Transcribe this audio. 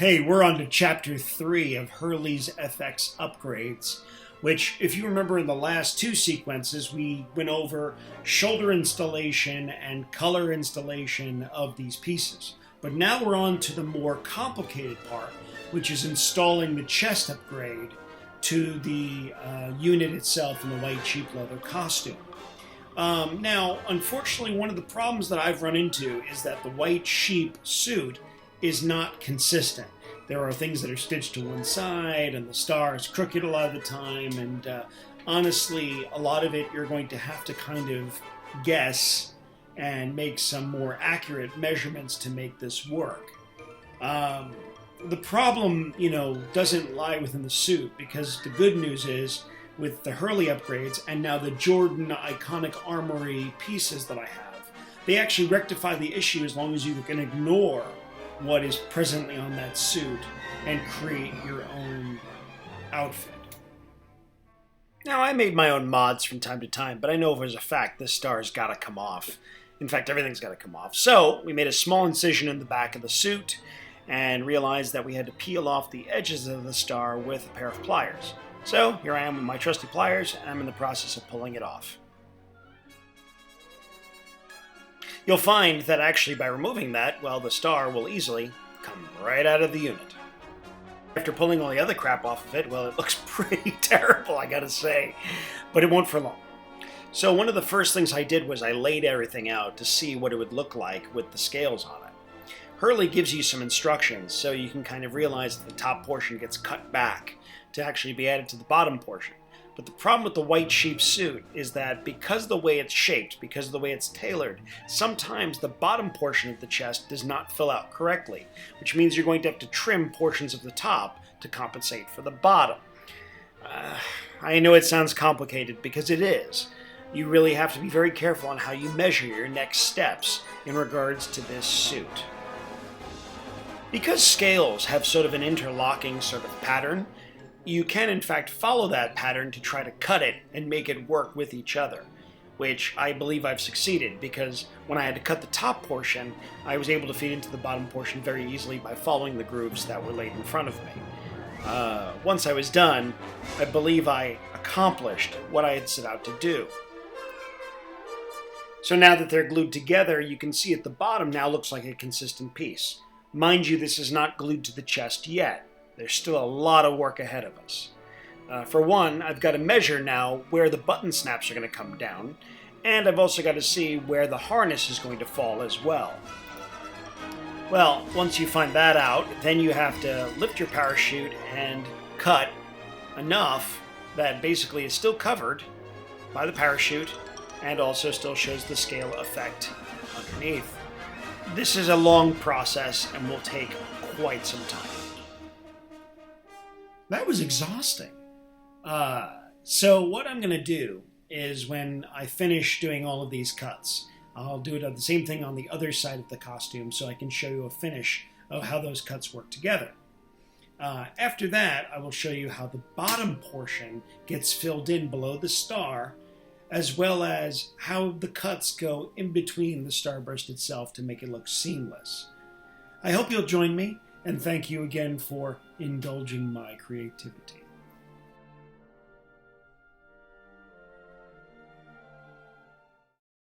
Hey, we're on to Chapter 3 of Hurley's FX upgrades, which, if you remember in the last two sequences, we went over shoulder installation and color installation of these pieces. But now we're on to the more complicated part, which is installing the chest upgrade to the unit itself in the white sheep leather costume. Now, unfortunately, one of the problems that I've run into is that the white sheep suit is not consistent. There are things that are stitched to one side, and the star is crooked a lot of the time, and honestly, a lot of it you're going to have to kind of guess and make some more accurate measurements to make this work. The problem, doesn't lie within the suit, because the good news is, with the Hurley upgrades, and now the Jordan Iconic Armory pieces that I have, they actually rectify the issue as long as you can ignore what is presently on that suit and create your own outfit. Now, I made my own mods from time to time, but I know as a fact this star's gotta come off. In fact, everything's gotta come off. So, we made a small incision in the back of the suit and realized that we had to peel off the edges of the star with a pair of pliers. So, here I am with my trusty pliers, and I'm in the process of pulling it off. You'll find that actually by removing that, well, the star will easily come right out of the unit. After pulling all the other crap off of it, well, it looks pretty terrible, I gotta say, but it won't for long. So one of the first things I did was I laid everything out to see what it would look like with the scales on it. Hurley gives you some instructions so you can kind of realize that the top portion gets cut back to actually be added to the bottom portion. But the problem with the white sheep suit is that because of the way it's shaped, because of the way it's tailored, sometimes the bottom portion of the chest does not fill out correctly, which means you're going to have to trim portions of the top to compensate for the bottom. I know it sounds complicated because it is. You really have to be very careful on how you measure your next steps in regards to this suit. Because scales have sort of an interlocking sort of pattern, you can in fact follow that pattern to try to cut it and make it work with each other, which I believe I've succeeded, because when I had to cut the top portion, I was able to feed into the bottom portion very easily by following the grooves that were laid in front of me. Once I was done, I believe I accomplished what I had set out to do. So now that they're glued together, you can see at the bottom now looks like a consistent piece. Mind you, this is not glued to the chest yet. There's still a lot of work ahead of us. For one, I've got to measure now where the button snaps are going to come down, and I've also got to see where the harness is going to fall as well. Well, once you find that out, then you have to lift your parachute and cut enough that basically it's still covered by the parachute and also still shows the scale effect underneath. This is a long process and will take quite some time. That was exhausting. So what I'm going to do is when I finish doing all of these cuts, I'll do the same thing on the other side of the costume so I can show you a finish of how those cuts work together. After that, I will show you how the bottom portion gets filled in below the star, as well as how the cuts go in between the starburst itself to make it look seamless. I hope you'll join me, and thank you again for indulging my creativity.